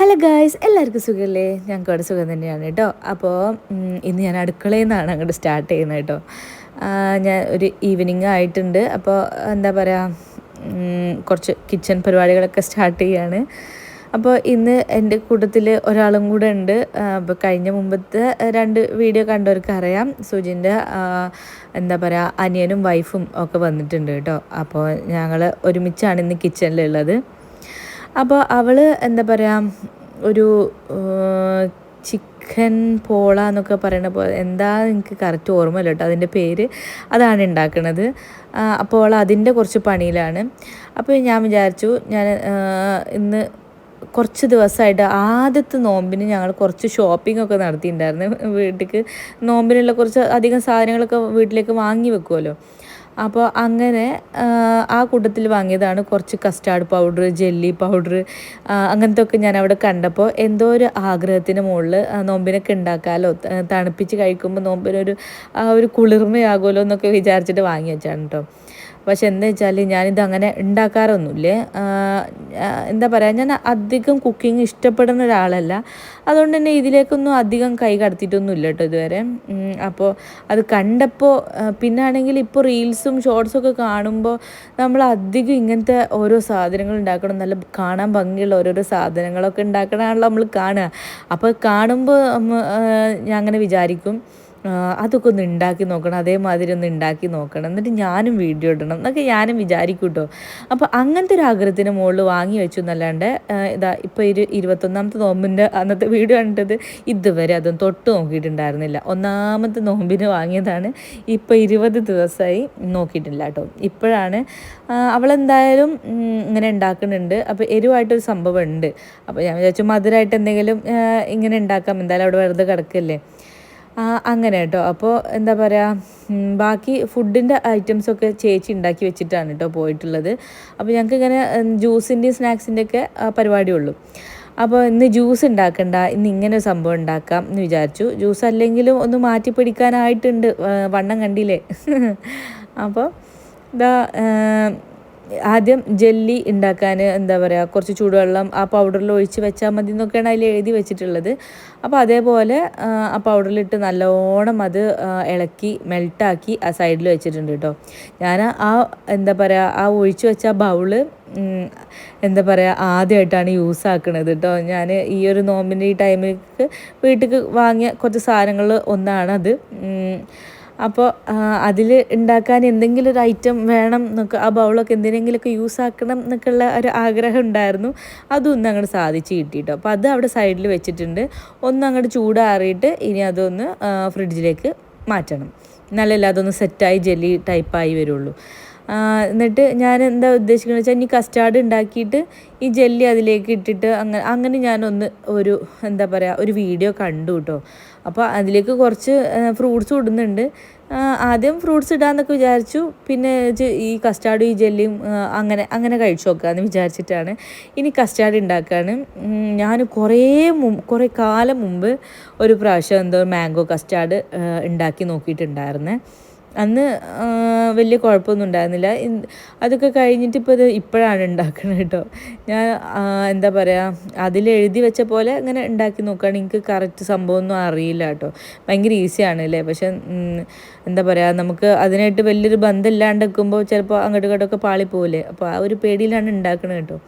Hello guys, എല്ലാവർക്കും സുഖമല്ലേ? ഞങ്ങൾക്ക് അവിടെ സുഖം തന്നെയാണ് കേട്ടോ. അപ്പോൾ ഇന്ന് ഞാൻ അടുക്കളയിൽ നിന്നാണ് അങ്ങോട്ട് സ്റ്റാർട്ട് ചെയ്യുന്നത് കേട്ടോ. ഞാൻ ഒരു ഈവനിങ് ആയിട്ടുണ്ട്. അപ്പോൾ എന്താ പറയുക, കുറച്ച് കിച്ചൺ പരിപാടികളൊക്കെ സ്റ്റാർട്ട് ചെയ്യാണ്. അപ്പോൾ ഇന്ന് എൻ്റെ കൂട്ടത്തിൽ ഒരാളും കൂടെ ഉണ്ട്. അപ്പോൾ കഴിഞ്ഞ മുമ്പത്തെ 2 വീഡിയോ കണ്ടവർക്ക് അറിയാം, സുജിൻ്റെ എന്താ പറയുക അനിയനും വൈഫും ഒക്കെ വന്നിട്ടുണ്ട് കേട്ടോ. അപ്പോൾ ഞങ്ങൾ ഒരുമിച്ചാണ് ഇന്ന് കിച്ചണിലുള്ളത്. അപ്പോൾ അവൾ എന്താ പറയുക, ഒരു ചിക്കൻ പോള എന്നൊക്കെ പറയണ പോലെ, എന്താ എനിക്ക് കറക്റ്റ് ഓർമ്മയില്ല കേട്ടോ അതിൻ്റെ പേര്, അതാണ് ഉണ്ടാക്കുന്നത്. അപ്പോൾ അവൾ അതിൻ്റെ കുറച്ച് പണിയിലാണ്. അപ്പോൾ ഞാൻ വിചാരിച്ചു, ഞാൻ ഇന്ന് കുറച്ച് ദിവസമായിട്ട് ആദ്യത്തെ നോമ്പിന് ഞങ്ങൾ കുറച്ച് ഷോപ്പിംഗ് ഒക്കെ നടത്തിയിട്ടുണ്ടായിരുന്നു. വീട്ടിലേക്ക് നോമ്പിനുള്ള കുറച്ച് അധികം സാധനങ്ങളൊക്കെ വീട്ടിലേക്ക് വാങ്ങി വെക്കുമല്ലോ. അപ്പോൾ അങ്ങനെ ആ കൂട്ടത്തിൽ വാങ്ങിയതാണ് കുറച്ച് കസ്റ്റാർഡ് പൗഡർ, ജെല്ലി പൗഡർ, അങ്ങനത്തെ ഒക്കെ ഞാൻ അവിടെ കണ്ടപ്പോൾ എന്തോ ഒരു ആഗ്രഹത്തിന് മുകളിൽ നോമ്പിനൊക്കെ ഉണ്ടാക്കാമല്ലോ, തണുപ്പിച്ച് കഴിക്കുമ്പോൾ നോമ്പിനൊരു ഒരു കുളിർമയാകുമല്ലോ എന്നൊക്കെ വിചാരിച്ചിട്ട് വാങ്ങി വെച്ചാണ് കേട്ടോ. പക്ഷെ എന്താ വെച്ചാൽ ഞാനിത് അങ്ങനെ ഉണ്ടാക്കാറൊന്നുമില്ലേ. എന്താ പറയുക, ഞാൻ അധികം കുക്കിംഗ് ഇഷ്ടപ്പെടുന്ന ഒരാളല്ല. അതുകൊണ്ട് തന്നെ ഇതിലേക്കൊന്നും അധികം കൈ കടത്തിയിട്ടൊന്നും ഇല്ല കേട്ടോ ഇതുവരെ. അപ്പോൾ അത് കണ്ടപ്പോൾ പിന്നാണെങ്കിൽ ഇപ്പോൾ റീൽസും ഷോർട്സും ഒക്കെ കാണുമ്പോൾ നമ്മൾ അധികം ഇങ്ങനത്തെ ഓരോ സാധനങ്ങൾ ഉണ്ടാക്കണം, നല്ല കാണാൻ ഭംഗിയുള്ള ഓരോരോ സാധനങ്ങളൊക്കെ ഉണ്ടാക്കണമാണല്ലോ നമ്മൾ കാണുക. അപ്പോൾ കാണുമ്പോൾ ഞാൻ അങ്ങനെ വിചാരിക്കും, അതൊക്കെ ഒന്ന് ഉണ്ടാക്കി നോക്കണം, അതേമാതിരി ഒന്ന് ഉണ്ടാക്കി നോക്കണം, എന്നിട്ട് ഞാനും വീഡിയോ ഇടണം എന്നൊക്കെ ഞാനും വിചാരിക്കും കേട്ടോ. അപ്പോൾ അങ്ങനത്തെ ഒരു ആഗ്രഹത്തിന് മുകളിൽ വാങ്ങി വെച്ചു എന്നല്ലാണ്ട് ഇതാ ഇപ്പോൾ 21ാമത്തെ നോമ്പിൻ്റെ അന്നത്തെ വീഡിയോ കണ്ടത് ഇതുവരെ അതൊന്നും തൊട്ട് നോക്കിയിട്ടുണ്ടായിരുന്നില്ല. 1ാമത്തെ നോമ്പിന് വാങ്ങിയതാണ്. ഇപ്പോൾ 20 ദിവസമായി നോക്കിയിട്ടില്ല കേട്ടോ. ഇപ്പോഴാണ് അവളെന്തായാലും ഇങ്ങനെ ഉണ്ടാക്കുന്നുണ്ട്. അപ്പോൾ എരിവായിട്ടൊരു സംഭവം ഉണ്ട്. അപ്പോൾ ഞാൻ വിചാരിച്ചു മധുരമായിട്ട് എന്തെങ്കിലും ഇങ്ങനെ ഉണ്ടാക്കാം, എന്തായാലും അവിടെ വെറുതെ കിടക്കല്ലേ, അങ്ങനെ കേട്ടോ. അപ്പോൾ എന്താ പറയുക, ബാക്കി ഫുഡിൻ്റെ ഐറ്റംസൊക്കെ ചേച്ചി ഉണ്ടാക്കി വെച്ചിട്ടാണ് കേട്ടോ പോയിട്ടുള്ളത്. അപ്പോൾ ഞങ്ങൾക്ക് ഇങ്ങനെ ജ്യൂസിൻ്റെയും സ്നാക്സിൻ്റെയൊക്കെ പരിപാടിയുള്ളൂ. അപ്പോൾ ഇന്ന് ജ്യൂസ് ഉണ്ടാക്കണ്ട, ഇന്ന് ഇങ്ങനെ ഒരു സംഭവം ഉണ്ടാക്കാം എന്ന് വിചാരിച്ചു. ജ്യൂസ് അല്ലെങ്കിലും ഒന്ന് മാറ്റി പിടിക്കാനായിട്ടുണ്ട്, വണ്ണം കണ്ടില്ലേ. അപ്പോൾ ഇതാ ആദ്യം ജെല്ലി ഉണ്ടാക്കാൻ എന്താ പറയുക, കുറച്ച് ചൂടുവെള്ളം ആ പൗഡറിൽ ഒഴിച്ച് വെച്ചാൽ മതി എന്നൊക്കെയാണ് അതിൽ എഴുതി വെച്ചിട്ടുള്ളത്. അപ്പോൾ അതേപോലെ ആ പൗഡറിലിട്ട് നല്ലോണം അത് ഇളക്കി മെൽട്ടാക്കി ആ സൈഡിൽ വെച്ചിട്ടുണ്ട് കേട്ടോ. ഞാൻ എന്താ പറയുക, ആ ഒഴിച്ച് വെച്ച ബൗള് എന്താ പറയുക ആദ്യമായിട്ടാണ് യൂസ് ആക്കണത് കേട്ടോ. ഞാൻ ഈ ഒരു നോമ്പിൻ്റെ ഈ ടൈമിലേക്ക് വീട്ടിലേക്ക് വാങ്ങിയ കുറച്ച് സാധനങ്ങൾ ഒന്നാണത്. അപ്പോൾ അതിൽ ഉണ്ടാക്കാൻ എന്തെങ്കിലും ഒരു ഐറ്റം വേണം എന്നൊക്കെ, ആ ബൗളൊക്കെ എന്തിനെങ്കിലുമൊക്കെ യൂസ് ആക്കണം എന്നൊക്കെയുള്ള ഒരു ആഗ്രഹം ഉണ്ടായിരുന്നു. അതൊന്നും അങ്ങോട്ട് സാധിച്ച് കിട്ടിയിട്ടോ. അപ്പോൾ അത് അവിടെ സൈഡിൽ വെച്ചിട്ടുണ്ട്. ഒന്ന് അങ്ങോട്ട് ചൂടാറിയിട്ട് ഇനി അതൊന്ന് ഫ്രിഡ്ജിലേക്ക് മാറ്റണം, നല്ലല്ല അതൊന്ന് സെറ്റായി ജെല്ലി ടൈപ്പായി വരുള്ളൂ. എന്നിട്ട് ഞാൻ എന്താ ഉദ്ദേശിക്കുന്നത് വെച്ചാൽ, ഇനി കസ്റ്റാർഡ് ഉണ്ടാക്കിയിട്ട് ഈ ജെല്ലി അതിലേക്ക് ഇട്ടിട്ട് അങ്ങനെ ഞാനൊന്ന് എന്താ പറയുക ഒരു വീഡിയോ കണ്ടു കേട്ടോ. അപ്പോൾ അതിലേക്ക് കുറച്ച് ഫ്രൂട്ട്സ് ഇടുന്നുണ്ട്. ആദ്യം ഫ്രൂട്ട്സ് ഇടാമെന്നൊക്കെ വിചാരിച്ചു, പിന്നെ ഈ കസ്റ്റാർഡും ഈ ജെല്ലിയും അങ്ങനെ കഴിച്ചു നോക്കാമെന്ന് വിചാരിച്ചിട്ടാണ് ഇനി കസ്റ്റാർഡ് ഉണ്ടാക്കുകയാണ്. ഞാൻ കുറേ കാലം മുമ്പ് ഒരു പ്രാവശ്യം എന്തോ മാംഗോ കസ്റ്റാർഡ് ഉണ്ടാക്കി നോക്കിയിട്ടുണ്ടായിരുന്നേ. അന്ന് വലിയ കുഴപ്പമൊന്നും ഉണ്ടായിരുന്നില്ല. അതൊക്കെ കഴിഞ്ഞിട്ട് ഇപ്പോഴാണ് ഉണ്ടാക്കുന്നത് കേട്ടോ. ഞാൻ എന്താ പറയുക, അതിൽ എഴുതി വെച്ച പോലെ ഇങ്ങനെ ഉണ്ടാക്കി നോക്കുകയാണ്. എനിക്ക് കറക്റ്റ് സംഭവമൊന്നും അറിയില്ല കേട്ടോ. ഭയങ്കര ഈസിയാണ് അല്ലേ, പക്ഷെ എന്താ പറയുക, നമുക്ക് അതിനായിട്ട് വലിയൊരു ബന്ധം ഇല്ലാണ്ട് വെക്കുമ്പോൾ ചിലപ്പോൾ അങ്ങോട്ടും ഇങ്ങോട്ടൊക്കെ പാളിപ്പോവില്ലേ. അപ്പോൾ ആ ഒരു പേടിയിലാണ് ഉണ്ടാക്കുന്നത് കേട്ടോ.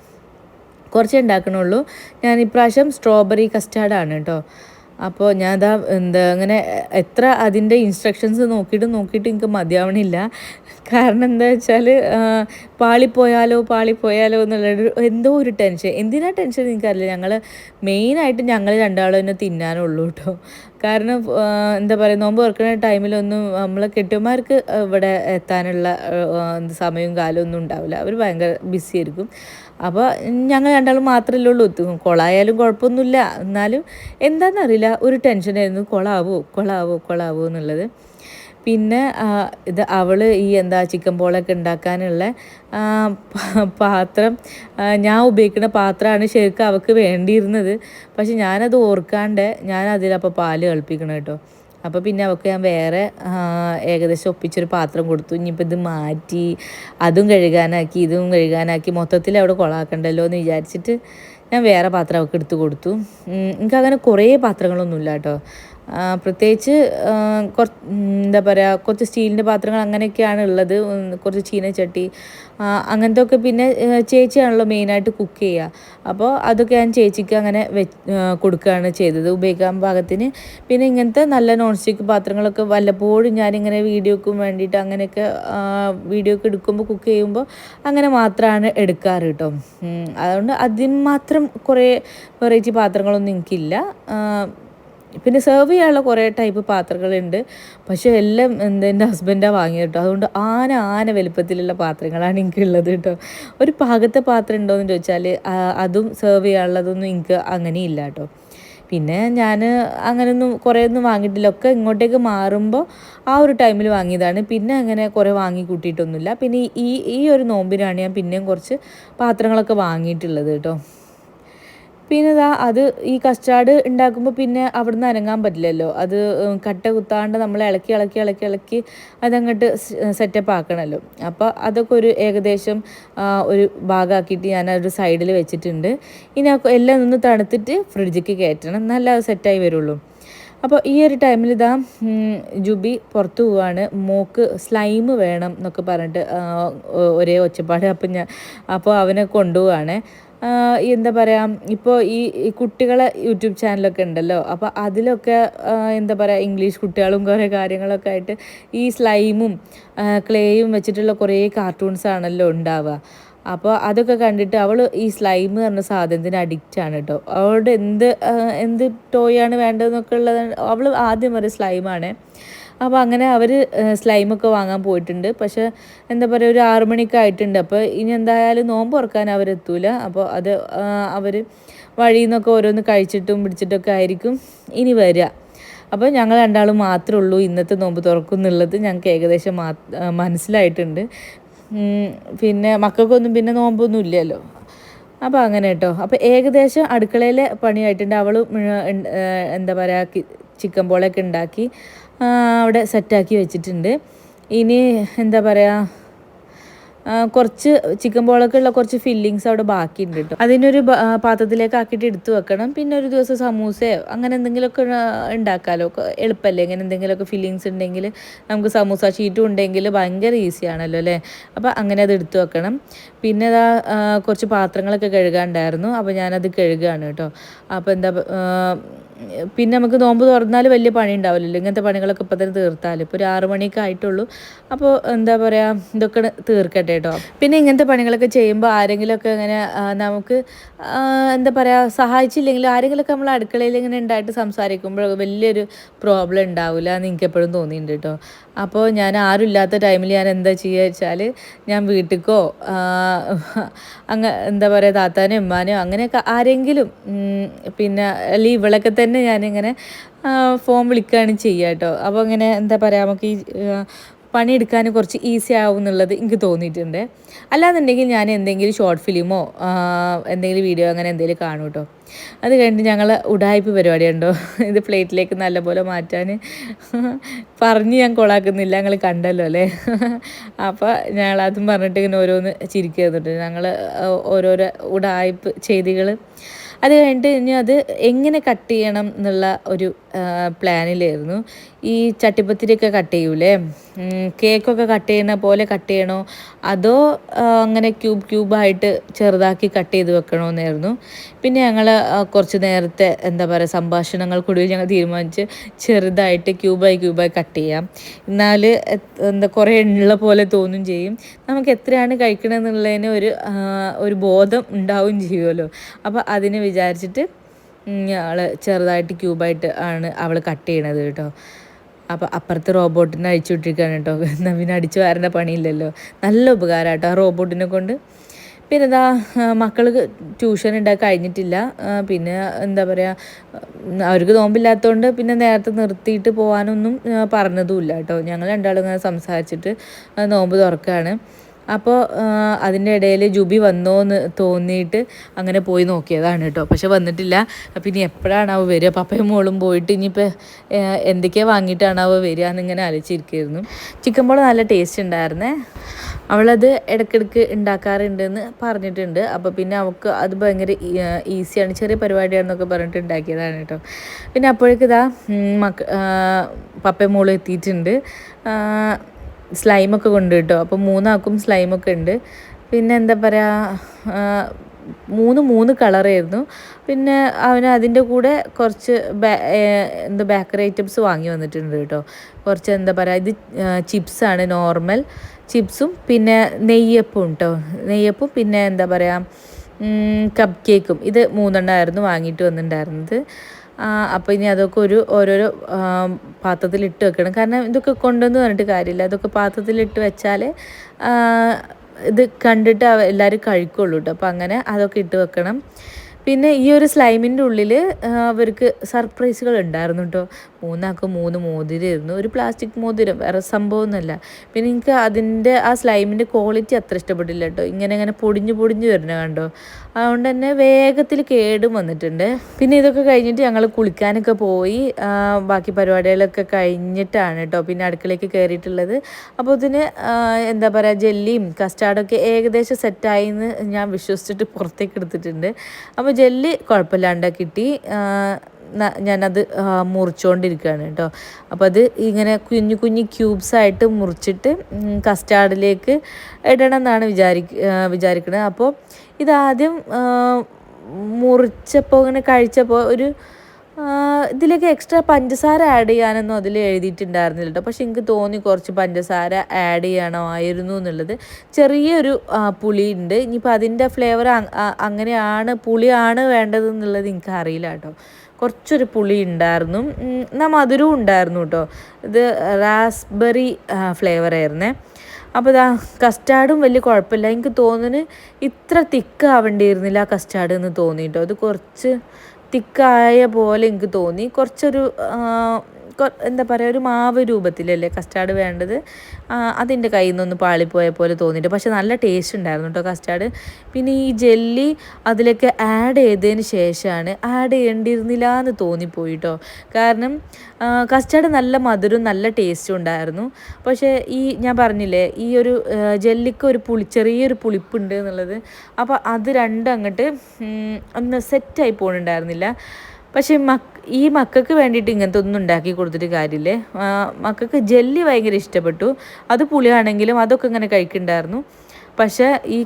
കുറച്ചേ ഉണ്ടാക്കണുള്ളൂ. ഞാൻ ഇപ്രാവശ്യം സ്ട്രോബെറി കസ്റ്റാർഡാണ് കേട്ടോ. അപ്പോൾ ഞാൻ അങ്ങനെ എത്ര അതിൻ്റെ ഇൻസ്ട്രക്ഷൻസ് നോക്കിയിട്ട് എനിക്ക് മതിയാവണില്ല. കാരണം എന്താ വെച്ചാൽ പാളിപ്പോയാലോ എന്നുള്ളൊരു എന്തോ ഒരു ടെൻഷൻ. എന്തിനാ ടെൻഷൻ എനിക്കറിയില്ല. മെയിനായിട്ട് ഞങ്ങൾ രണ്ടാളും തന്നെ തിന്നാനുള്ളൂ കേട്ടോ. കാരണം എന്താ പറയുക, നോമ്പ് തുറക്കുന്ന ടൈമിലൊന്നും നമ്മൾ കെട്ടിയന്മാർക്ക് ഇവിടെ എത്താനുള്ള സമയവും കാലവും ഒന്നും ഉണ്ടാവില്ല. അവർ ഭയങ്കര ബിസി ആയിരിക്കും. അപ്പോൾ ഞങ്ങൾ രണ്ടാളും മാത്രമല്ലേ ഉള്ളൂ. കൊളായാലും കുഴപ്പമൊന്നുമില്ല, എന്നാലും എന്താണെന്നറിയില്ല ഒരു ടെൻഷനായിരുന്നു, കൊളാവോ എന്നുള്ളത്. പിന്നെ അവൾ ഈ ചിക്കൻ പോളൊക്കെ ഉണ്ടാക്കാനുള്ള പാത്രം, ഞാൻ ഉപയോഗിക്കുന്ന പാത്രമാണ് ശരിക്കും അവൾക്ക് വേണ്ടിയിരുന്നത്. പക്ഷെ ഞാനത് ഓർക്കാണ്ട് അതിലപ്പോൾ പാല് കളിപ്പിക്കണം കേട്ടോ. അപ്പോൾ പിന്നെ അവൾക്ക് ഞാൻ വേറെ ഏകദേശം ഒപ്പിച്ചൊരു പാത്രം കൊടുത്തു. ഇനിയിപ്പോൾ ഇത് മാറ്റി അതും കഴുകാനാക്കി ഇതും കഴുകാനാക്കി മൊത്തത്തിൽ അവിടെ കൊളാക്കണ്ടല്ലോ എന്ന് വിചാരിച്ചിട്ട് ഞാൻ വേറെ പാത്രം അവൾക്ക് എടുത്ത് കൊടുത്തു. എനിക്കങ്ങനെ കുറേ പാത്രങ്ങളൊന്നുമില്ല കേട്ടോ. പ്രത്യേകിച്ച് എന്താ പറയുക, കുറച്ച് സ്റ്റീലിൻ്റെ പാത്രങ്ങൾ അങ്ങനെയൊക്കെയാണ് ഉള്ളത്. കുറച്ച് ചീനച്ചട്ടി അങ്ങനത്തെ ഒക്കെ. പിന്നെ ചേച്ചിയാണല്ലോ മെയിനായിട്ട് കുക്ക് ചെയ്യുക. അപ്പോൾ അതൊക്കെ ഞാൻ ചേച്ചിക്ക് അങ്ങനെ കൊടുക്കുകയാണ് ചെയ്തത് ഉപയോഗിക്കാൻ പാകത്തിന്. പിന്നെ ഇങ്ങനത്തെ നല്ല നോൺ സ്റ്റിക്ക് പാത്രങ്ങളൊക്കെ വല്ലപ്പോഴും ഞാനിങ്ങനെ വീഡിയോക്കും വേണ്ടിയിട്ട് അങ്ങനെയൊക്കെ വീഡിയോ ഒക്കെ എടുക്കുമ്പോൾ കുക്ക് ചെയ്യുമ്പോൾ അങ്ങനെ മാത്രമാണ് എടുക്കാറ് കേട്ടോ. അതുകൊണ്ട് അതിന് മാത്രം കുറേ വെറൈറ്റി പാത്രങ്ങളൊന്നും എനിക്കില്ല. പിന്നെ സെർവ് ചെയ്യാനുള്ള കുറേ ടൈപ്പ് പാത്രങ്ങളുണ്ട്. പക്ഷേ എല്ലാം എൻ്റെ ഹസ്ബൻഡാണ് വാങ്ങിയത് കേട്ടോ. അതുകൊണ്ട് ആന വലുപ്പത്തിലുള്ള പാത്രങ്ങളാണ് എനിക്കുള്ളത് കേട്ടോ. ഒരു പാകത്തെ പാത്രം ഉണ്ടോയെന്ന് ചോദിച്ചാൽ അതും സെർവ് ചെയ്യാനുള്ളതൊന്നും എനിക്ക് അങ്ങനെയില്ല കേട്ടോ. പിന്നെ ഞാൻ അങ്ങനെയൊന്നും കുറേയൊന്നും വാങ്ങിയിട്ടില്ല. ഒക്കെ ഇങ്ങോട്ടേക്ക് മാറുമ്പോൾ ആ ഒരു ടൈമിൽ വാങ്ങിയതാണ്. പിന്നെ അങ്ങനെ കുറേ വാങ്ങി കൂട്ടിയിട്ടൊന്നുമില്ല. പിന്നെ ഈ ഒരു നോമ്പിനാണ് ഞാൻ പിന്നെയും കുറച്ച് പാത്രങ്ങളൊക്കെ വാങ്ങിയിട്ടുള്ളത് കേട്ടോ. പിന്നെ അത് ഈ കസ്റ്റാർഡ് ഉണ്ടാക്കുമ്പോൾ പിന്നെ അവിടുന്ന് അനങ്ങാൻ പറ്റില്ലല്ലോ. അത് കട്ട കുത്താണ്ട് നമ്മൾ ഇളക്കി അതങ്ങോട്ട് സെറ്റപ്പ് ആക്കണമല്ലോ. അപ്പോൾ അതൊക്കെ ഒരു ഏകദേശം ഒരു ഭാഗമാക്കിയിട്ട് ഞാനൊരു സൈഡിൽ വെച്ചിട്ടുണ്ട്. ഇനി എല്ലാം ഒന്ന് തണുത്തിട്ട് ഫ്രിഡ്ജിക്ക് കയറ്റണം, എന്നാലേ അത് സെറ്റായി വരുള്ളൂ. അപ്പോൾ ഈ ഒരു ടൈമിൽ ജുബി പുറത്ത് പോവാണ്. മോക്ക് സ്ലൈം വേണം എന്നൊക്കെ പറഞ്ഞിട്ട് ഒരേ ഒച്ചപ്പാട്. അപ്പോൾ അവനെ കൊണ്ടുപോവാണ്. എന്താ പറയുക, ഇപ്പോൾ ഈ കുട്ടികളെ യൂട്യൂബ് ചാനലൊക്കെ ഉണ്ടല്ലോ. അപ്പോൾ അതിലൊക്കെ എന്താ പറയുക, ഇംഗ്ലീഷ് കുട്ടികളും കുറേ കാര്യങ്ങളൊക്കെ ആയിട്ട് ഈ സ്ലൈമും ക്ലേയും വെച്ചിട്ടുള്ള കുറേ കാർട്ടൂൺസ് ആണല്ലോ ഉണ്ടാവുക. അപ്പോൾ അതൊക്കെ കണ്ടിട്ട് അവൾ ഈ സ്ലൈം പറഞ്ഞ സാധനത്തിന് അഡിക്റ്റാണ് കേട്ടോ. അവളുടെ എന്ത് ടോയാണ് വേണ്ടതെന്നൊക്കെ ഉള്ളത് അവൾ ആദ്യം ഒരു സ്ലൈമാണ്. അപ്പോൾ അങ്ങനെ അവർ സ്ലൈമൊക്കെ വാങ്ങാൻ പോയിട്ടുണ്ട്. പക്ഷേ എന്താ പറയുക, ഒരു 6 മണിയൊക്കെ ആയിട്ടുണ്ട്. അപ്പോൾ ഇനി എന്തായാലും നോമ്പ് തുറക്കാൻ അവരെത്തൂല. അപ്പോൾ അത് അവർ വഴിയിൽ നിന്നൊക്കെ ഓരോന്ന് കഴിച്ചിട്ടും പിടിച്ചിട്ടൊക്കെ ആയിരിക്കും ഇനി വരിക. അപ്പോൾ ഞങ്ങൾ രണ്ടാളും മാത്രമേ ഉള്ളൂ ഇന്നത്തെ നോമ്പ് തുറക്കുന്നുള്ളത് ഞങ്ങൾക്ക് ഏകദേശം മനസ്സിലായിട്ടുണ്ട്. പിന്നെ മക്കൾക്കൊന്നും പിന്നെ നോമ്പൊന്നും ഇല്ലല്ലോ. അപ്പോൾ അങ്ങനെ കേട്ടോ. അപ്പോൾ ഏകദേശം അടുക്കളയിലെ പണിയായിട്ടുണ്ട്. അവൾ എന്താ പറയുക, ചിക്കൻ ബോളൊക്കെ ഉണ്ടാക്കി അവിടെ സെറ്റാക്കി വെച്ചിട്ടുണ്ട്. ഇനി എന്താ പറയുക, കുറച്ച് ചിക്കൻ ബോളൊക്കെ ഉള്ള കുറച്ച് ഫില്ലിങ്സ് അവിടെ ബാക്കിയുണ്ട് കേട്ടോ. അതിനൊരു പാത്രത്തിലേക്ക് ആക്കിയിട്ട് എടുത്തു വെക്കണം. പിന്നെ ഒരു ദിവസം സമൂസയോ അങ്ങനെ എന്തെങ്കിലുമൊക്കെ ഉണ്ടാക്കാമല്ലോ, എളുപ്പമല്ലേ. ഇങ്ങനെ എന്തെങ്കിലുമൊക്കെ ഫില്ലിങ്സ് ഉണ്ടെങ്കിൽ നമുക്ക് സമൂസ ഷീറ്റും ഉണ്ടെങ്കിൽ ഭയങ്കര ഈസിയാണല്ലോ അല്ലേ. അപ്പോൾ അങ്ങനെ അത് എടുത്തു വെക്കണം. പിന്നെ കുറച്ച് പാത്രങ്ങളൊക്കെ കഴുകാനുണ്ടായിരുന്നു. അപ്പോൾ ഞാനത് കഴുകുകയാണ് കേട്ടോ. അപ്പോൾ പിന്നെ നമുക്ക് നോമ്പ് തുറന്നാൽ വലിയ പണി ഉണ്ടാവില്ലല്ലോ. ഇങ്ങനത്തെ പണികളൊക്കെ ഇപ്പം തന്നെ തീർത്താൽ ഇപ്പോൾ ഒരു 6 മണിയൊക്കെ ആയിട്ടുള്ളൂ. അപ്പോൾ എന്താ പറയുക, ഇതൊക്കെ തീർക്കട്ടെ കേട്ടോ. പിന്നെ ഇങ്ങനത്തെ പണികളൊക്കെ ചെയ്യുമ്പോൾ ആരെങ്കിലുമൊക്കെ ഇങ്ങനെ നമുക്ക് എന്താ പറയുക സഹായിച്ചില്ലെങ്കിൽ ആരെങ്കിലുമൊക്കെ നമ്മൾ അടുക്കളയിൽ ഇങ്ങനെ ഉണ്ടായിട്ട് സംസാരിക്കുമ്പോൾ വലിയൊരു പ്രോബ്ലം ഉണ്ടാവില്ല എന്ന് എനിക്ക് എപ്പോഴും തോന്നിയിട്ടുണ്ട് കേട്ടോ. അപ്പോൾ ഞാൻ ആരും ഇല്ലാത്ത ടൈമിൽ ഞാൻ എന്താ ചെയ്യുക വെച്ചാൽ, ഞാൻ വീട്ടിലേക്കോ എന്താ പറയുക താത്താനോ ഉമ്മാനോ അങ്ങനെയൊക്കെ ആരെങ്കിലും പിന്നെ അല്ലെങ്കിൽ ഇവളൊക്കെ തന്നെ ഞാനിങ്ങനെ ഫോൺ വിളിക്കുകയാണ് ചെയ്യുക കേട്ടോ. അപ്പോൾ ഇങ്ങനെ എന്താ പറയുക, നമുക്ക് ഈ പണിയെടുക്കാൻ കുറച്ച് ഈസി ആവും എന്നുള്ളത് എനിക്ക് തോന്നിയിട്ടുണ്ട്. അല്ലാന്നുണ്ടെങ്കിൽ ഞാൻ എന്തെങ്കിലും ഷോർട്ട് ഫിലിമോ എന്തെങ്കിലും വീഡിയോ അങ്ങനെ എന്തെങ്കിലും കാണും കേട്ടോ. അത് കഴിഞ്ഞിട്ട് ഞങ്ങൾ ഉഡായിപ്പ് പരിപാടിയുണ്ടോ, ഇത് പ്ലേറ്റിലേക്ക് നല്ലപോലെ മാറ്റാൻ പറഞ്ഞ് ഞാൻ കൊളാക്കുന്നില്ല, ഞങ്ങൾ കണ്ടല്ലോ അല്ലേ. അപ്പോൾ ഞങ്ങളതും പറഞ്ഞിട്ട് ഇങ്ങനെ ഓരോന്ന് ചിരിക്കുന്നുണ്ട് ഞങ്ങൾ ഓരോരോ ഉഡായിപ്പ് ചെയ്തികൾ. അത് കഴിഞ്ഞിട്ട് ഇനി അത് എങ്ങനെ കട്ട് ചെയ്യണം എന്നുള്ള ഒരു പ്ലാനിലായിരുന്നു. ഈ ചട്ടിപ്പത്തിരിയൊക്കെ കട്ട് ചെയ്യൂലേ, കേക്കൊക്കെ കട്ട് ചെയ്യുന്ന പോലെ കട്ട് ചെയ്യണോ അതോ അങ്ങനെ ക്യൂബായിട്ട് ചെറുതാക്കി കട്ട് ചെയ്ത് വെക്കണമെന്നായിരുന്നു. പിന്നെ ഞങ്ങൾ കുറച്ച് നേരത്തെ എന്താ പറയുക സംഭാഷണങ്ങൾക്കൊടുവിൽ ഞങ്ങൾ തീരുമാനിച്ച് ചെറുതായിട്ട് ക്യൂബായി കട്ട് ചെയ്യാം. എന്നാൽ കുറേ ഉള്ള പോലെ തോന്നും ചെയ്യും, നമുക്ക് എത്രയാണ് കഴിക്കണമെന്നുള്ളതിന് ഒരു ബോധം ഉണ്ടാവുകയും ചെയ്യുമല്ലോ. അപ്പോൾ അതിന് വിചാരിച്ചിട്ട് അവൾ ചെറുതായിട്ട് ക്യൂബായിട്ട് ആണ് അവൾ കട്ട് ചെയ്യണത് കേട്ടോ. അപ്പോൾ അപ്പുറത്ത് റോബോട്ടിനെ അഴിച്ചു വിട്ടിരിക്കുകയാണ് കേട്ടോ. എന്നാൽ പിന്നെ അടിച്ചു വാരേണ്ട പണിയില്ലല്ലോ. നല്ല ഉപകാരം കേട്ടോ ആ റോബോട്ടിനെ കൊണ്ട്. പിന്നെ മക്കൾക്ക് ട്യൂഷൻ കഴിഞ്ഞിട്ടില്ല. പിന്നെ എന്താ പറയുക, അവർക്ക് നോമ്പില്ലാത്തതുകൊണ്ട് പിന്നെ നേരത്തെ നിർത്തിയിട്ട് പോകാനൊന്നും പറഞ്ഞതുമില്ല കേട്ടോ. ഞങ്ങൾ രണ്ടാളും ഇങ്ങനെ സംസാരിച്ചിട്ട് നോമ്പ് തുറക്കുകയാണ്. അപ്പോൾ അതിൻ്റെ ഇടയിൽ ജുബി വന്നോ എന്ന് തോന്നിയിട്ട് അങ്ങനെ പോയി നോക്കിയതാണ് കേട്ടോ. പക്ഷെ വന്നിട്ടില്ല. പിന്നെ എപ്പോഴാണാവോ വരിക, പപ്പയും മോളും പോയിട്ട് ഇനിയിപ്പോൾ എന്തൊക്കെയാണ് വാങ്ങിയിട്ടാണാവോ വരിക എന്നിങ്ങനെ ആലോചിച്ചിരിക്കുകയായിരുന്നു. ചിക്കൻ ബോൾ നല്ല ടേസ്റ്റ് ഉണ്ടായിരുന്നേ. അവളത് ഇടയ്ക്കിടയ്ക്ക് ഉണ്ടാക്കാറുണ്ടെന്ന് പറഞ്ഞിട്ടുണ്ട്. അപ്പോൾ പിന്നെ അവൾക്ക് അത് ഭയങ്കര ഈസിയാണ്, ചെറിയ പരിപാടിയാണെന്നൊക്കെ പറഞ്ഞിട്ട് ഉണ്ടാക്കിയതാണ് കേട്ടോ. പിന്നെ അപ്പോഴേക്ക് ഇതാ പപ്പയും മോളും എത്തിയിട്ടുണ്ട്, സ്ലൈമൊക്കെ കൊണ്ട് കേട്ടോ. അപ്പോൾ 3 ആൾക്കും സ്ലൈമൊക്കെ ഉണ്ട്. പിന്നെ എന്താ പറയുക, മൂന്ന് കളറായിരുന്നു. പിന്നെ അവന് അതിൻ്റെ കൂടെ കുറച്ച് ബേക്കറി ഐറ്റംസ് വാങ്ങി വന്നിട്ടുണ്ട് കേട്ടോ. കുറച്ച് എന്താ പറയുക, ഇത് ചിപ്സാണ്, നോർമൽ ചിപ്സും പിന്നെ നെയ്യപ്പവും കേട്ടോ. നെയ്യപ്പവും പിന്നെ എന്താ പറയുക, കപ്പ് കേക്കും. ഇത് 3 എണ്ണമായിരുന്നു വാങ്ങിയിട്ട് വന്നിട്ടുണ്ടായിരുന്നത്. അപ്പോൾ ഇനി അതൊക്കെ ഓരോരോ പാത്രത്തിലിട്ട് വെക്കണം. കാരണം ഇതൊക്കെ കൊണ്ടുവന്ന് പറഞ്ഞിട്ട് കാര്യമില്ല, അതൊക്കെ പാത്രത്തിലിട്ട് വെച്ചാൽ ഇത് കണ്ടിട്ട് എല്ലാവരും കഴിക്കുള്ളൂ കേട്ടോ. അപ്പോൾ അങ്ങനെ അതൊക്കെ ഇട്ട് വെക്കണം. പിന്നെ ഈ ഒരു സ്ലൈമിൻ്റെ ഉള്ളിൽ അവർക്ക് സർപ്രൈസുകൾ ഉണ്ടായിരുന്നു കേട്ടോ. 3 ആൾക്കും 3 മോതിരമായിരുന്നു, ഒരു പ്ലാസ്റ്റിക് മോതിരം, വേറെ സംഭവമൊന്നുമല്ല. പിന്നെ എനിക്ക് അതിൻ്റെ ആ സ്ലൈമിൻ്റെ ക്വാളിറ്റി അത്ര ഇഷ്ടപ്പെട്ടില്ല കേട്ടോ. ഇങ്ങനെ പൊടിഞ്ഞ് വരുന്ന കണ്ടോ, അതുകൊണ്ട് തന്നെ വേഗത്തിൽ കേടും വന്നിട്ടുണ്ട്. പിന്നെ ഇതൊക്കെ കഴിഞ്ഞിട്ട് ഞങ്ങൾ കുളിക്കാനൊക്കെ പോയി, ബാക്കി പരിപാടികളൊക്കെ കഴിഞ്ഞിട്ടാണ് കേട്ടോ പിന്നെ അടുക്കളയ്ക്ക് കയറിയിട്ടുള്ളത്. അപ്പോൾ ഇതിന് എന്താ പറയുക, ജെല്ലിയും കസ്റ്റാർഡൊക്കെ ഏകദേശം സെറ്റായി എന്ന് ഞാൻ വിശ്വസിച്ചിട്ട് പുറത്തേക്ക് എടുത്തിട്ടുണ്ട്. അപ്പോൾ ജെല്ലി കുഴപ്പമില്ലാണ്ട് കിട്ടി. ഞാനത് മുറിച്ചുകൊണ്ടിരിക്കുകയാണ് കേട്ടോ. അപ്പോൾ അത് ഇങ്ങനെ കുഞ്ഞു ക്യൂബ്സായിട്ട് മുറിച്ചിട്ട് കസ്റ്റാർഡിലേക്ക് ഇടണം എന്നാണ് വിചാരിക്കുന്നത്. അപ്പോൾ ഇതാദ്യം മുറിച്ചപ്പോൾ ഇങ്ങനെ കഴിച്ചപ്പോൾ ഒരു ഇതിലേക്ക് എക്സ്ട്രാ പഞ്ചസാര ആഡ് ചെയ്യാനൊന്നും അതിൽ എഴുതിയിട്ടുണ്ടായിരുന്നില്ല കേട്ടോ. പക്ഷെ എനിക്ക് തോന്നി കുറച്ച് പഞ്ചസാര ആഡ് ചെയ്യണമായിരുന്നു എന്നുള്ളത്. ചെറിയൊരു പുളി ഉണ്ട്. ഇനിയിപ്പോൾ അതിൻ്റെ ഫ്ലേവർ അങ്ങനെയാണ്, പുളിയാണ് വേണ്ടതെന്നുള്ളത് എനിക്ക് അറിയില്ല കേട്ടോ. കുറച്ചൊരു പുളി ഉണ്ടായിരുന്നു, എന്നാൽ മധുരവും ഉണ്ടായിരുന്നു കേട്ടോ. ഇത് റാസ്ബെറി ഫ്ലേവറായിരുന്നേ. അപ്പോൾ ഇതാ കസ്റ്റാർഡും വലിയ കുഴപ്പമില്ല. എനിക്ക് തോന്നുന്നു ഇത്ര തിക്കാവേണ്ടിയിരുന്നില്ല കസ്റ്റാർഡ് എന്ന് തോന്നി കേട്ടോ. അത് കുറച്ച് തിക്കായ പോലെ എനിക്ക് തോന്നി. കുറച്ചൊരു എന്താ പറയുക, ഒരു മാവ് രൂപത്തിലല്ലേ കസ്റ്റാർഡ് വേണ്ടത്. അതിൻ്റെ കയ്യിൽ നിന്നൊന്ന് പാളിപ്പോയ പോലെ തോന്നിയിട്ട്, പക്ഷെ നല്ല ടേസ്റ്റ് ഉണ്ടായിരുന്നു കേട്ടോ കസ്റ്റാർഡ്. പിന്നെ ഈ ജെല്ലി അതിലേക്ക് ആഡ് ചെയ്തതിന് ശേഷമാണ് ആഡ് ചെയ്യേണ്ടിയിരുന്നില്ല എന്ന് തോന്നിപ്പോയി കേട്ടോ. കാരണം കസ്റ്റാർഡ് നല്ല മധുരവും നല്ല ടേസ്റ്റും ഉണ്ടായിരുന്നു. പക്ഷേ ഈ ഞാൻ പറഞ്ഞില്ലേ, ഈ ഒരു ജെല്ലിക്ക് ഒരു ചെറിയൊരു പുളിപ്പുണ്ട് എന്നുള്ളത്. അപ്പോൾ അത് രണ്ടും അങ്ങോട്ട് ഒന്ന് സെറ്റായി പോകുന്നുണ്ടായിരുന്നില്ല. പക്ഷേ ഈ മക്കൾക്ക് വേണ്ടിയിട്ട് ഇങ്ങനത്തെ ഒന്നും ഉണ്ടാക്കി കൊടുത്തിട്ട് കാര്യമില്ലേ. മക്കൾക്ക് ജെല്ലി ഭയങ്കര ഇഷ്ടപ്പെട്ടു. അത് പുളിയാണെങ്കിലും അതൊക്കെ ഇങ്ങനെ കഴിക്കുന്നുണ്ടായിരുന്നു. പക്ഷേ ഈ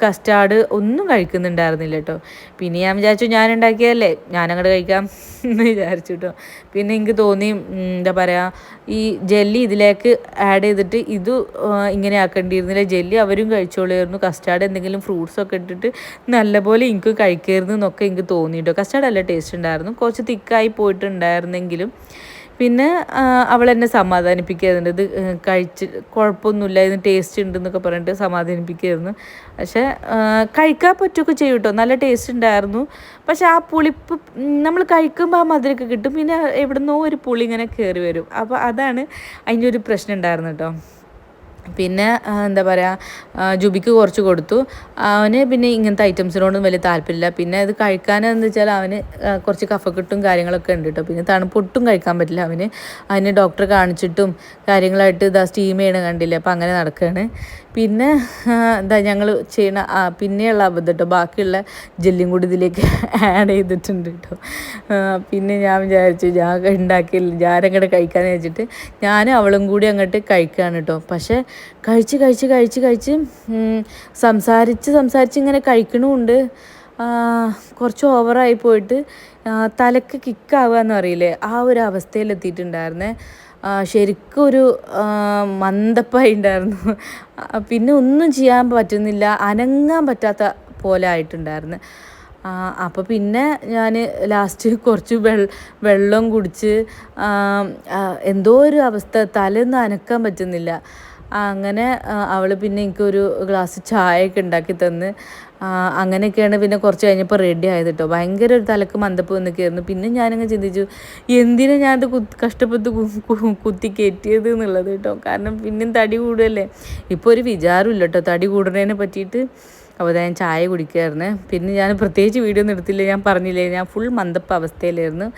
കസ്റ്റാർഡ് ഒന്നും കഴിക്കുന്നുണ്ടായിരുന്നില്ല കേട്ടോ. പിന്നെ ഞാൻ വിചാരിച്ചു ഞാനുണ്ടാക്കിയതല്ലേ, ഞാനങ്ങോട്ട് കഴിക്കാം എന്ന് വിചാരിച്ചു കേട്ടോ. പിന്നെ എനിക്ക് തോന്നി എന്താ പറയുക, ഈ ജെല്ലി ഇതിലേക്ക് ആഡ് ചെയ്തിട്ട് ഇത് ഇങ്ങനെ ആക്കേണ്ടിയിരുന്നില്ല. ജെല്ലി അവരും കഴിച്ചോളായിരുന്നു. കസ്റ്റാർഡ് എന്തെങ്കിലും ഫ്രൂട്ട്സൊക്കെ ഇട്ടിട്ട് നല്ലപോലെ എനിക്ക് കഴിക്കായിരുന്നു എന്നൊക്കെ എനിക്ക് തോന്നി കേട്ടോ. കസ്റ്റാർഡ് നല്ല ടേസ്റ്റ് ഉണ്ടായിരുന്നു, കുറച്ച് തിക്കായി പോയിട്ടുണ്ടായിരുന്നെങ്കിലും. പിന്നെ അവൾ എന്നെ സമാധാനിപ്പിക്കുകയായിരുന്നു, ഇത് കഴിച്ച് കുഴപ്പമൊന്നുമില്ല, ഇതിന് ടേസ്റ്റ് ഉണ്ടെന്നൊക്കെ പറഞ്ഞിട്ട് സമാധാനിപ്പിക്കുകയായിരുന്നു. പക്ഷേ കഴിക്കാൻ പറ്റുകയൊക്കെ ചെയ്യും കേട്ടോ, നല്ല ടേസ്റ്റ് ഉണ്ടായിരുന്നു. പക്ഷെ ആ പുളിപ്പ് നമ്മൾ കഴിക്കുമ്പോൾ ആ മധുരമൊക്കെ കിട്ടും, പിന്നെ എവിടുന്നോ ഒരു പുളി ഇങ്ങനെ കയറി വരും. അപ്പോൾ അതാണ് അതിൻ്റെ ഒരു പ്രശ്നം ഉണ്ടായിരുന്നു കേട്ടോ. പിന്നെ എന്താ പറയുക, ജുബിക്ക് കുറച്ച് കൊടുത്തു. അവന് പിന്നെ ഇങ്ങനത്തെ ഐറ്റംസിനോടൊന്നും വലിയ താല്പര്യമില്ല. പിന്നെ ഇത് കഴിക്കാനെന്ന് വെച്ചാൽ അവന് കുറച്ച് കഫക്കെട്ടും കാര്യങ്ങളൊക്കെ ഉണ്ട് കേട്ടോ. പിന്നെ തണുപ്പൊട്ടും കഴിക്കാൻ പറ്റില്ല അവന്. അതിന് ഡോക്ടറെ കാണിച്ചിട്ടും കാര്യങ്ങളായിട്ട് ഇതാ സ്റ്റീം ചെയ്യണ കണ്ടില്ല. അപ്പോൾ അങ്ങനെ നടക്കുകയാണ്. പിന്നെ എന്താ ഞങ്ങൾ ചെയ്യണ പിന്നെയുള്ള അബദ്ധം കേട്ടോ, ബാക്കിയുള്ള ജെല്ലിയും കൂടി ഇതിലേക്ക് ആഡ് ചെയ്തിട്ടുണ്ട് കേട്ടോ. പിന്നെ ഞാൻ വിചാരിച്ചു ഞാൻ ഉണ്ടാക്കിയില്ല, ഞാനങ്ങോട്ട് കഴിക്കാമെന്ന് വെച്ചിട്ട് ഞാനും അവളും കൂടി അങ്ങോട്ട് കഴിക്കുകയാണ് കേട്ടോ. പക്ഷേ കഴിച്ച് സംസാരിച്ച് ഇങ്ങനെ കഴിക്കണമുണ്ട്. കുറച്ച് ഓവറായി പോയിട്ട് തലക്ക് കിക്കാവുക എന്ന് പറയില്ലേ, ആ ഒരു അവസ്ഥയിലെത്തിയിട്ടുണ്ടായിരുന്നേ. ശരിക്കും ഒരു മന്ദപ്പായി ഉണ്ടായിരുന്നു. പിന്നെ ഒന്നും ചെയ്യാൻ പറ്റുന്നില്ല, അനങ്ങാൻ പറ്റാത്ത പോലെ ആയിട്ടുണ്ടായിരുന്നു. അപ്പോൾ പിന്നെ ഞാൻ ലാസ്റ്റ് കുറച്ച് വെള്ളം കുടിച്ച് എന്തോ ഒരു അവസ്ഥ, തലയൊന്നും അനക്കാൻ പറ്റുന്നില്ല. അങ്ങനെ അവൾ പിന്നെ എനിക്കൊരു ഗ്ലാസ് ചായയൊക്കെ ഉണ്ടാക്കി തന്ന് അങ്ങനെയൊക്കെയാണ് പിന്നെ കുറച്ച് കഴിഞ്ഞപ്പോൾ റെഡി ആയത് കേട്ടോ. ഭയങ്കര ഒരു തലക്ക് മന്ദപ്പ് വന്നിട്ടായിരുന്നു. പിന്നെ ഞാനങ്ങ് ചിന്തിച്ചു എന്തിനാ ഞാനത് കഷ്ടപ്പെട്ട് കുത്തി കയറ്റിയത് എന്നുള്ളത് കേട്ടോ. കാരണം പിന്നെയും തടി കൂടുകയല്ലേ. ഇപ്പോൾ ഒരു വിചാരമില്ല കേട്ടോ തടി കൂടുന്നതിനെ പറ്റിയിട്ട്. അപ്പോൾ ഞാൻ ചായ കുടിക്കുമായിരുന്നു. പിന്നെ ഞാൻ പ്രത്യേകിച്ച് വീഡിയോ ഒന്നും എടുത്തില്ല, ഞാൻ പറഞ്ഞില്ലേ ഞാൻ ഫുൾ മന്ദപ്പ് അവസ്ഥയിലായിരുന്നു.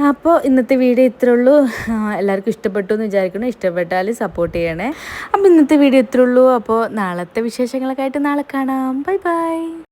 അപ്പോൾ ഇന്നത്തെ വീഡിയോ ഇത്രേ ഉള്ളൂ. എല്ലാവർക്കും ഇഷ്ടപ്പെട്ടു എന്ന് വിചാരിക്കണം. ഇഷ്ടപ്പെട്ടാൽ സപ്പോർട്ട് ചെയ്യണേ. അപ്പോൾ ഇന്നത്തെ വീഡിയോ ഇത്രേ ഉള്ളൂ. അപ്പോൾ നാളത്തെ വിശേഷങ്ങളൊക്കെ ആയിട്ട് നാളെ കാണാം. Bye bye.